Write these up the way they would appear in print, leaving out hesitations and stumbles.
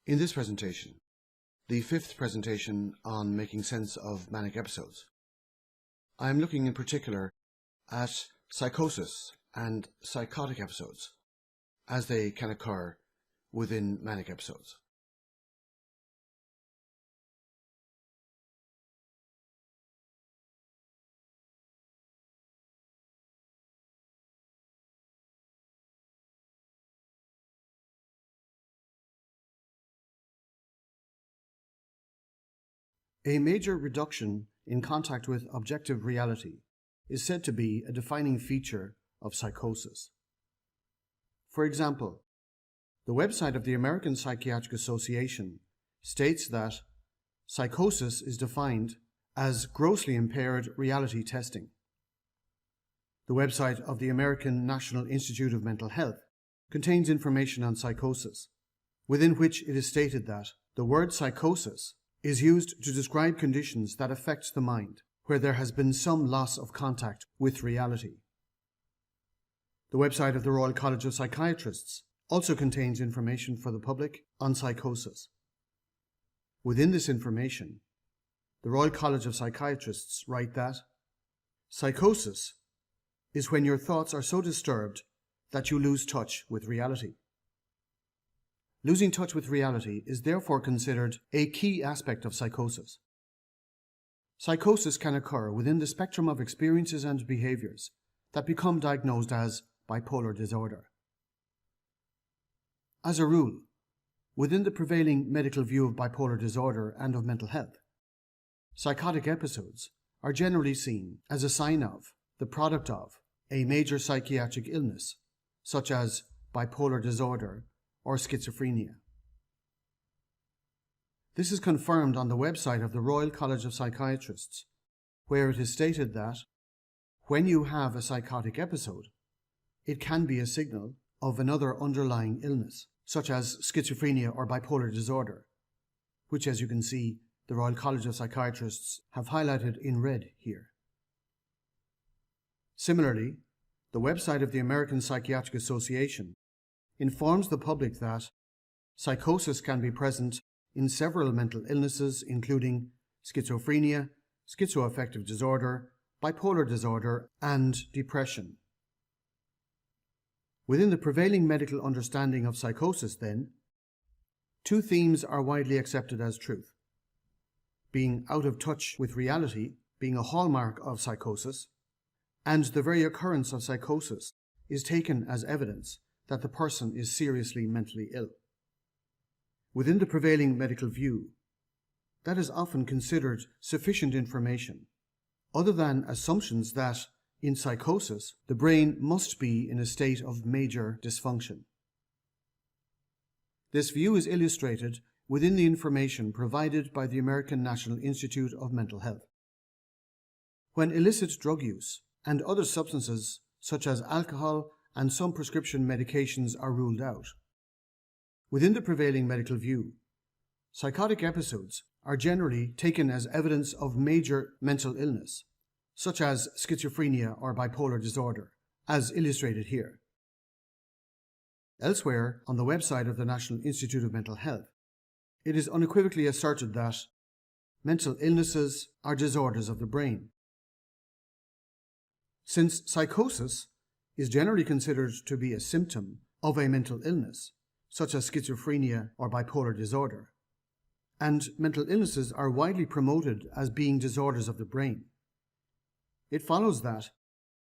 In this presentation, the fifth presentation on making sense of manic episodes, I am looking in particular at psychosis and psychotic episodes as they can occur within manic episodes. A major reduction in contact with objective reality is said to be a defining feature of psychosis. For example, the website of the American Psychiatric Association states that psychosis is defined as grossly impaired reality testing. The website of the American National Institute of Mental Health contains information on psychosis, within which it is stated that the word psychosis is used to describe conditions that affect the mind, where there has been some loss of contact with reality. The website of the Royal College of Psychiatrists also contains information for the public on psychosis. Within this information, the Royal College of Psychiatrists write that psychosis is when your thoughts are so disturbed that you lose touch with reality. Losing touch with reality is therefore considered a key aspect of psychosis. Psychosis can occur within the spectrum of experiences and behaviors that become diagnosed as bipolar disorder. As a rule, within the prevailing medical view of bipolar disorder and of mental health, psychotic episodes are generally seen as a sign of, the product of, a major psychiatric illness, such as bipolar disorder or schizophrenia. This is confirmed on the website of the Royal College of Psychiatrists, where it is stated that when you have a psychotic episode, it can be a signal of another underlying illness, such as schizophrenia or bipolar disorder, which, as you can see, the Royal College of Psychiatrists have highlighted in red here. Similarly, the website of the American Psychiatric Association informs the public that psychosis can be present in several mental illnesses, including schizophrenia, schizoaffective disorder, bipolar disorder, and depression. Within the prevailing medical understanding of psychosis, then, two themes are widely accepted as truth: being out of touch with reality being a hallmark of psychosis, and the very occurrence of psychosis is taken as evidence that the person is seriously mentally ill. Within the prevailing medical view, that is often considered sufficient information, other than assumptions that, in psychosis, the brain must be in a state of major dysfunction. This view is illustrated within the information provided by the American National Institute of Mental Health. When illicit drug use and other substances, such as alcohol and some prescription medications, are ruled out, within the prevailing medical view, psychotic episodes are generally taken as evidence of major mental illness, such as schizophrenia or bipolar disorder, as illustrated here. Elsewhere, on the website of the National Institute of Mental Health, it is unequivocally asserted that mental illnesses are disorders of the brain. Since psychosis is generally considered to be a symptom of a mental illness, such as schizophrenia or bipolar disorder, and mental illnesses are widely promoted as being disorders of the brain, it follows that,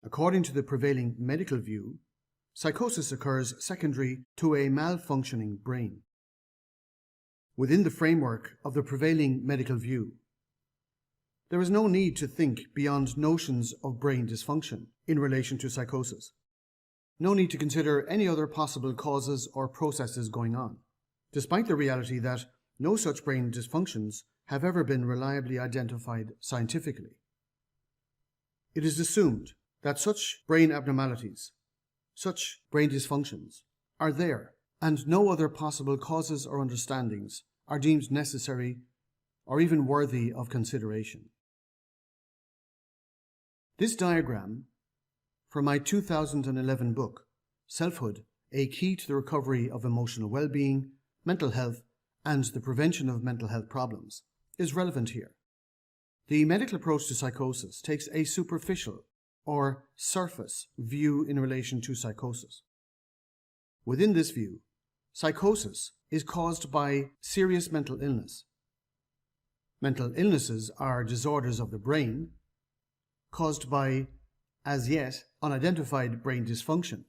according to the prevailing medical view, psychosis occurs secondary to a malfunctioning brain. Within the framework of the prevailing medical view, there is no need to think beyond notions of brain dysfunction in relation to psychosis. No need to consider any other possible causes or processes going on, despite the reality that no such brain dysfunctions have ever been reliably identified scientifically. It is assumed that such brain abnormalities, such brain dysfunctions, are there, and no other possible causes or understandings are deemed necessary or even worthy of consideration. This diagram from my 2011 book, Selfhood, A Key to the Recovery of Emotional Well-Being, Mental Health, and the Prevention of Mental Health Problems, is relevant here. The medical approach to psychosis takes a superficial or surface view in relation to psychosis. Within this view, psychosis is caused by serious mental illness. Mental illnesses are disorders of the brain caused by, as yet, unidentified brain dysfunction.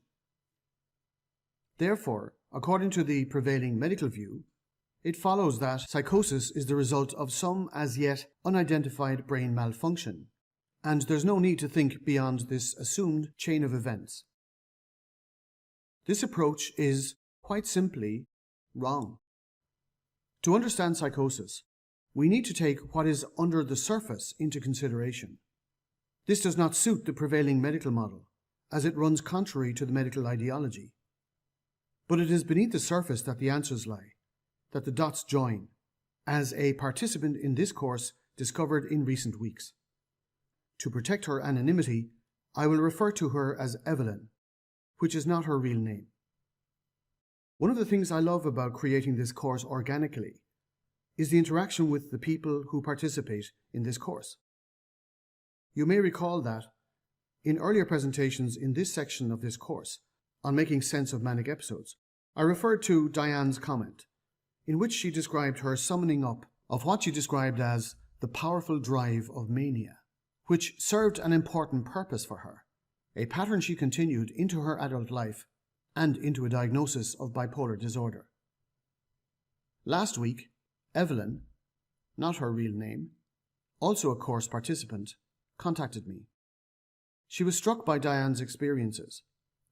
Therefore, according to the prevailing medical view, it follows that psychosis is the result of some as yet unidentified brain malfunction, and there's no need to think beyond this assumed chain of events. This approach is, quite simply, wrong. To understand psychosis, we need to take what is under the surface into consideration. This does not suit the prevailing medical model, as it runs contrary to the medical ideology. But it is beneath the surface that the answers lie, that the dots join, as a participant in this course discovered in recent weeks. To protect her anonymity, I will refer to her as Evelyn, which is not her real name. One of the things I love about creating this course organically is the interaction with the people who participate in this course. You may recall that, in earlier presentations in this section of this course, on making sense of manic episodes, I referred to Diane's comment, in which she described her summoning up of what she described as the powerful drive of mania, which served an important purpose for her, a pattern she continued into her adult life and into a diagnosis of bipolar disorder. Last week, Evelyn, not her real name, also a course participant, contacted me. She was struck by Diane's experiences,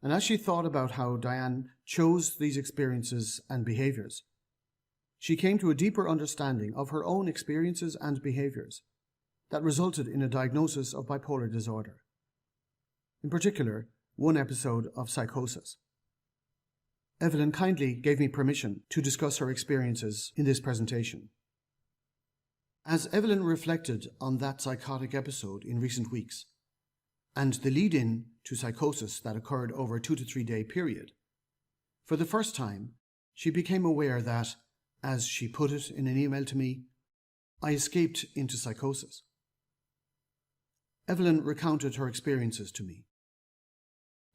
and as she thought about how Diane chose these experiences and behaviors, she came to a deeper understanding of her own experiences and behaviors that resulted in a diagnosis of bipolar disorder. In particular, one episode of psychosis. Evelyn kindly gave me permission to discuss her experiences in this presentation. As Evelyn reflected on that psychotic episode in recent weeks, and the lead-in to psychosis that occurred over a 2 to 3 day period, for the first time, she became aware that, as she put it in an email to me, I escaped into psychosis. Evelyn recounted her experiences to me.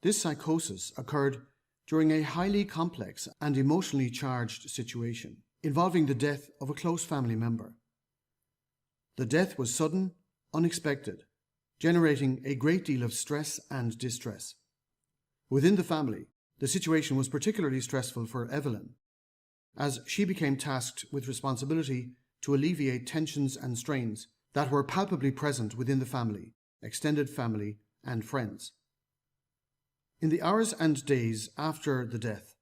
This psychosis occurred during a highly complex and emotionally charged situation involving the death of a close family member. The death was sudden, unexpected, generating a great deal of stress and distress. Within the family, the situation was particularly stressful for Evelyn, as she became tasked with responsibility to alleviate tensions and strains that were palpably present within the family, extended family, and friends. In the hours and days after the death,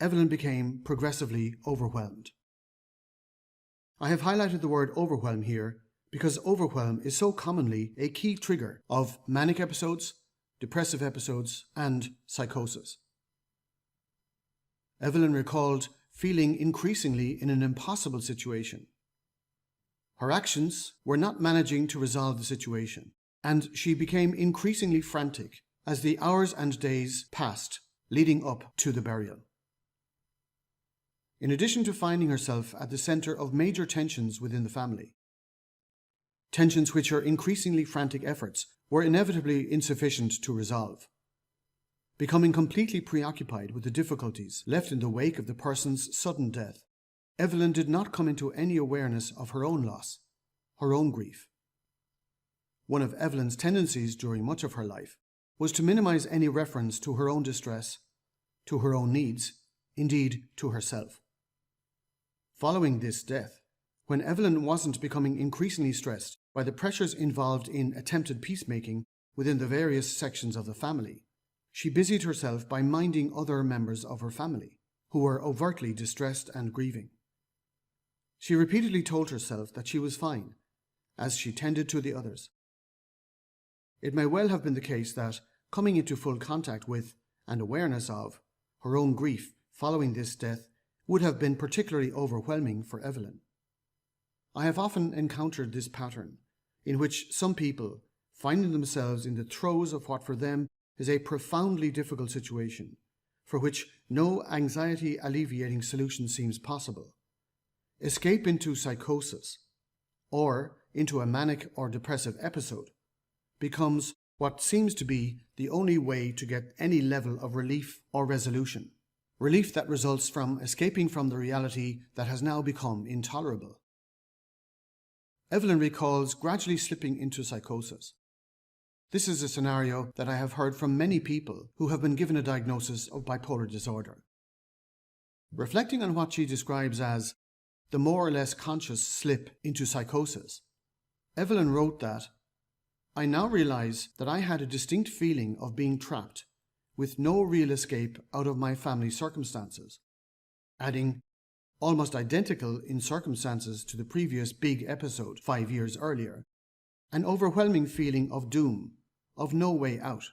Evelyn became progressively overwhelmed. I have highlighted the word overwhelm here because overwhelm is so commonly a key trigger of manic episodes, depressive episodes, and psychosis. Evelyn recalled feeling increasingly in an impossible situation. Her actions were not managing to resolve the situation, and she became increasingly frantic as the hours and days passed leading up to the burial. In addition to finding herself at the center of major tensions within the family, tensions which her increasingly frantic efforts were inevitably insufficient to resolve, becoming completely preoccupied with the difficulties left in the wake of the person's sudden death, Evelyn did not come into any awareness of her own loss, her own grief. One of Evelyn's tendencies during much of her life was to minimize any reference to her own distress, to her own needs, indeed to herself. Following this death, when Evelyn wasn't becoming increasingly stressed by the pressures involved in attempted peacemaking within the various sections of the family, she busied herself by minding other members of her family, who were overtly distressed and grieving. She repeatedly told herself that she was fine, as she tended to the others. It may well have been the case that, coming into full contact with and awareness of her own grief following this death would have been particularly overwhelming for Evelyn. I have often encountered this pattern, in which some people finding themselves in the throes of what for them is a profoundly difficult situation, for which no anxiety-alleviating solution seems possible. Escape into psychosis, or into a manic or depressive episode, becomes what seems to be the only way to get any level of relief or resolution. Relief that results from escaping from the reality that has now become intolerable. Evelyn recalls gradually slipping into psychosis. This is a scenario that I have heard from many people who have been given a diagnosis of bipolar disorder. Reflecting on what she describes as the more or less conscious slip into psychosis, Evelyn wrote that, "I now realize that I had a distinct feeling of being trapped, with no real escape out of my family circumstances," adding, "almost identical in circumstances to the previous big episode 5 years earlier, an overwhelming feeling of doom, of no way out.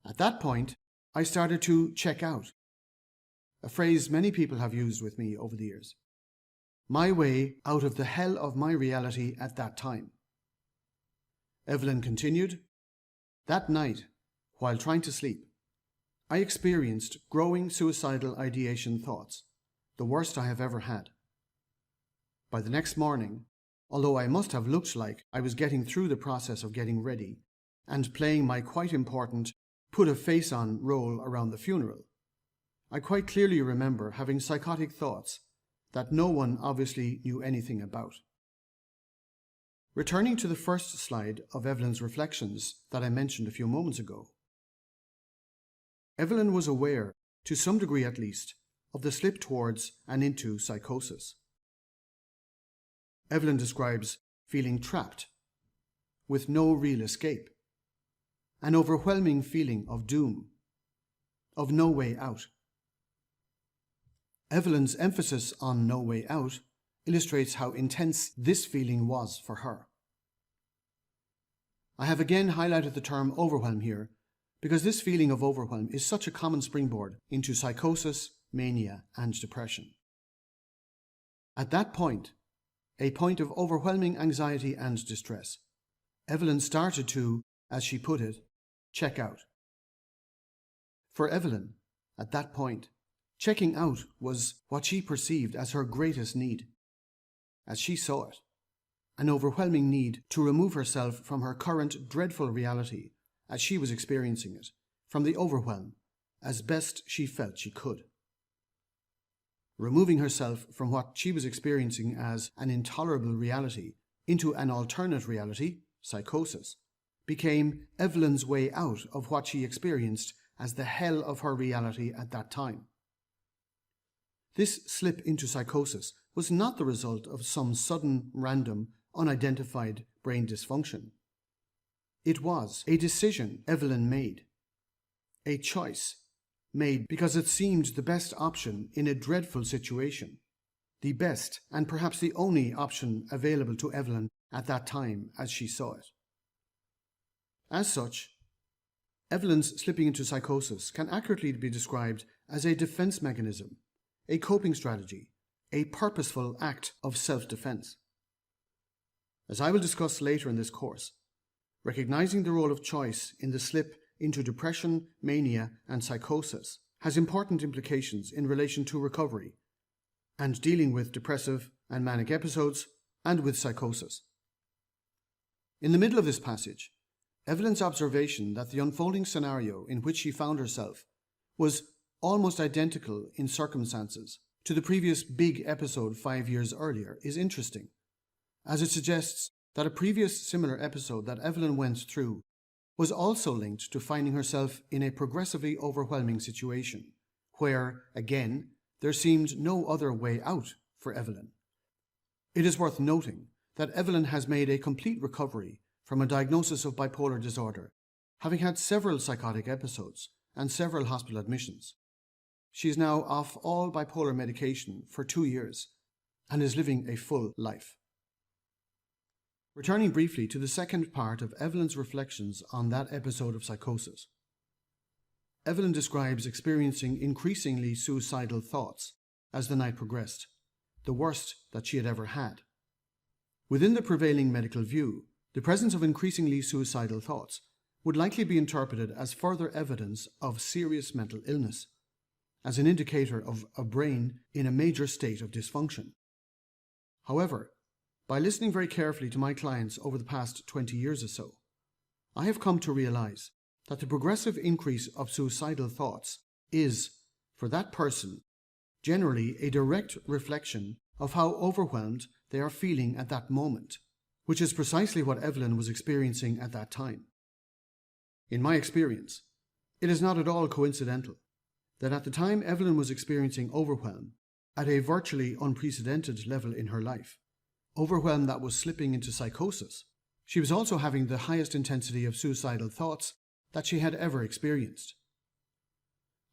At that point, I started to check out, a phrase many people have used with me over the years. My way out of the hell of my reality at that time." Evelyn continued, "That night, while trying to sleep, I experienced growing suicidal ideation thoughts, the worst I have ever had. By the next morning, although I must have looked like I was getting through the process of getting ready and playing my quite important put-a-face-on role around the funeral, I quite clearly remember having psychotic thoughts that no one obviously knew anything about." Returning to the first slide of Evelyn's reflections that I mentioned a few moments ago, Evelyn was aware, to some degree at least, of the slip towards and into psychosis. Evelyn describes feeling trapped, with no real escape, an overwhelming feeling of doom, of no way out. Evelyn's emphasis on no way out illustrates how intense this feeling was for her. I have again highlighted the term overwhelm here because this feeling of overwhelm is such a common springboard into psychosis, mania, and depression. At that point, a point of overwhelming anxiety and distress, Evelyn started to, as she put it, check out. For Evelyn, at that point, checking out was what she perceived as her greatest need. As she saw it, an overwhelming need to remove herself from her current dreadful reality as she was experiencing it, from the overwhelm, as best she felt she could. Removing herself from what she was experiencing as an intolerable reality into an alternate reality, psychosis, became Evelyn's way out of what she experienced as the hell of her reality at that time. This slip into psychosis was not the result of some sudden, random, unidentified brain dysfunction. It was a decision Evelyn made, a choice made because it seemed the best option in a dreadful situation, the best and perhaps the only option available to Evelyn at that time as she saw it. As such, Evelyn's slipping into psychosis can accurately be described as a defense mechanism, a coping strategy, a purposeful act of self-defense. As I will discuss later in this course, recognizing the role of choice in the slip into depression, mania, and psychosis has important implications in relation to recovery and dealing with depressive and manic episodes and with psychosis. In the middle of this passage, Evelyn's observation that the unfolding scenario in which she found herself was almost identical in circumstances to the previous big episode 5 years earlier is interesting, as it suggests that a previous similar episode that Evelyn went through was also linked to finding herself in a progressively overwhelming situation, where, again, there seemed no other way out for Evelyn. It is worth noting that Evelyn has made a complete recovery from a diagnosis of bipolar disorder, having had several psychotic episodes and several hospital admissions. She is now off all bipolar medication for 2 years and is living a full life. Returning briefly to the second part of Evelyn's reflections on that episode of psychosis, Evelyn describes experiencing increasingly suicidal thoughts as the night progressed, the worst that she had ever had. Within the prevailing medical view, The presence of increasingly suicidal thoughts would likely be interpreted as further evidence of serious mental illness, as an indicator of a brain in a major state of dysfunction. However, by listening very carefully to my clients over the past 20 years or so, I have come to realize that the progressive increase of suicidal thoughts is, for that person, generally a direct reflection of how overwhelmed they are feeling at that moment, which is precisely what Evelyn was experiencing at that time. In my experience, it is not at all coincidental that at the time Evelyn was experiencing overwhelm at a virtually unprecedented level in her life, overwhelm that was slipping into psychosis, she was also having the highest intensity of suicidal thoughts that she had ever experienced.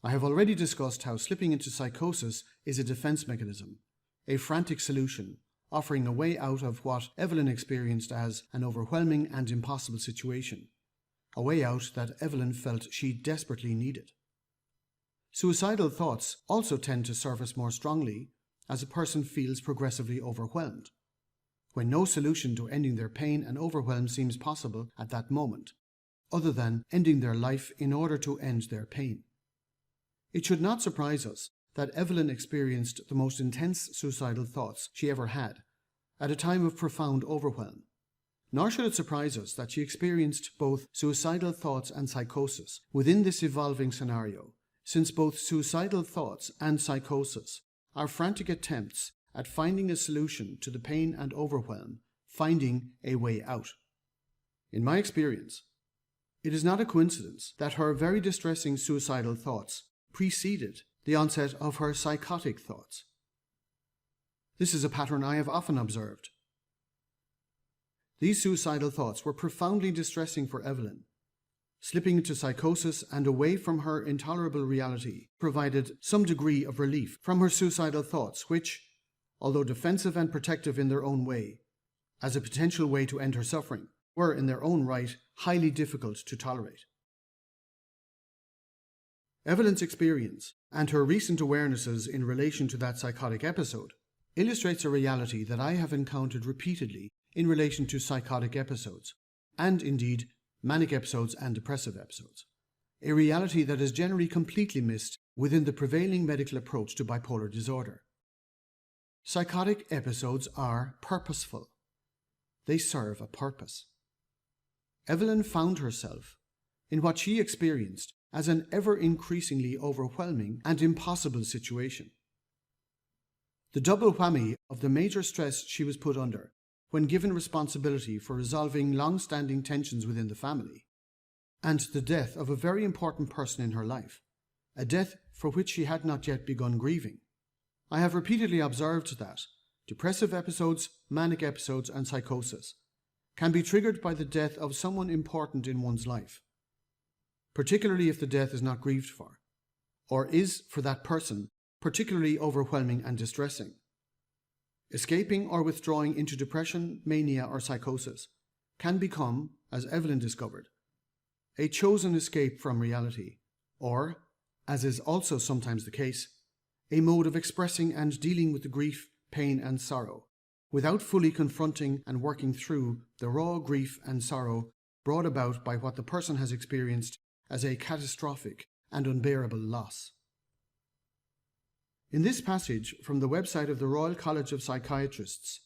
I have already discussed how slipping into psychosis is a defense mechanism, a frantic solution, offering a way out of what Evelyn experienced as an overwhelming and impossible situation, a way out that Evelyn felt she desperately needed. Suicidal thoughts also tend to surface more strongly as a person feels progressively overwhelmed, when no solution to ending their pain and overwhelm seems possible at that moment, other than ending their life in order to end their pain. It should not surprise us that Evelyn experienced the most intense suicidal thoughts she ever had at a time of profound overwhelm. Nor should it surprise us that she experienced both suicidal thoughts and psychosis within this evolving scenario, since both suicidal thoughts and psychosis are frantic attempts at finding a solution to the pain and overwhelm, finding a way out. In my experience, it is not a coincidence that her very distressing suicidal thoughts preceded the onset of her psychotic thoughts. This is a pattern I have often observed. These suicidal thoughts were profoundly distressing for Evelyn. Slipping into psychosis and away from her intolerable reality provided some degree of relief from her suicidal thoughts which, although defensive and protective in their own way, as a potential way to end her suffering, were in their own right highly difficult to tolerate. Evelyn's experience and her recent awarenesses in relation to that psychotic episode illustrates a reality that I have encountered repeatedly in relation to psychotic episodes, and indeed manic episodes and depressive episodes, a reality that is generally completely missed within the prevailing medical approach to bipolar disorder. Psychotic episodes are purposeful. They serve a purpose. Evelyn found herself in what she experienced as an ever-increasingly overwhelming and impossible situation. The double whammy of the major stress she was put under when given responsibility for resolving long-standing tensions within the family, and the death of a very important person in her life, a death for which she had not yet begun grieving. I have repeatedly observed that depressive episodes, manic episodes, and psychosis can be triggered by the death of someone important in one's life, particularly if the death is not grieved for, or is, for that person, particularly overwhelming and distressing. Escaping or withdrawing into depression, mania, or psychosis can become, as Evelyn discovered, a chosen escape from reality, or, as is also sometimes the case, a mode of expressing and dealing with the grief, pain, and sorrow, without fully confronting and working through the raw grief and sorrow brought about by what the person has experienced as a catastrophic and unbearable loss. In this passage from the website of the Royal College of Psychiatrists,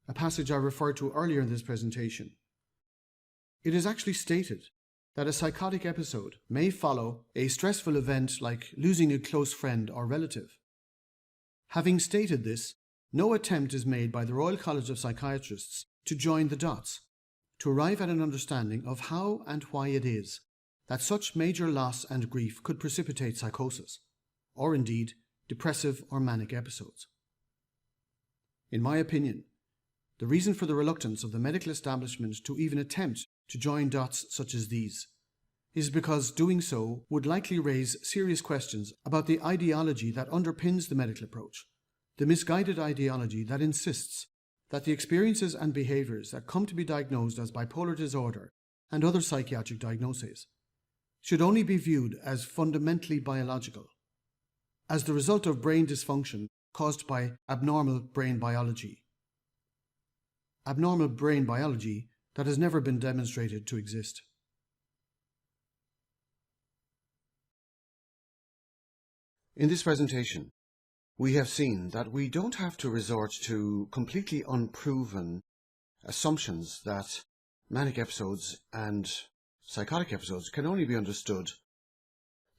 a passage I referred to earlier in this presentation, it is actually stated that a psychotic episode may follow a stressful event like losing a close friend or relative. Having stated this, no attempt is made by the Royal College of Psychiatrists to join the dots, to arrive at an understanding of how and why it is that such major loss and grief could precipitate psychosis, or indeed depressive or manic episodes. In my opinion, the reason for the reluctance of the medical establishment to even attempt to join dots such as these is because doing so would likely raise serious questions about the ideology that underpins the medical approach, the misguided ideology that insists that the experiences and behaviors that come to be diagnosed as bipolar disorder and other psychiatric diagnoses should only be viewed as fundamentally biological, as the result of brain dysfunction caused by abnormal brain biology. Abnormal brain biology that has never been demonstrated to exist. In this presentation, we have seen that we don't have to resort to completely unproven assumptions that manic episodes and psychotic episodes can only be understood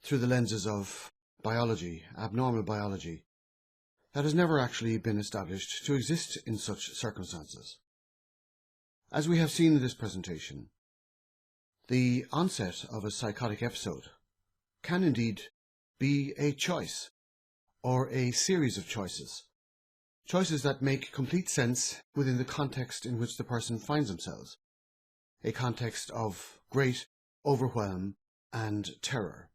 through the lenses of biology, abnormal biology, that has never actually been established to exist in such circumstances. As we have seen in this presentation, the onset of a psychotic episode can indeed be a choice or a series of choices that make complete sense within the context in which the person finds themselves, a context of great overwhelm and terror.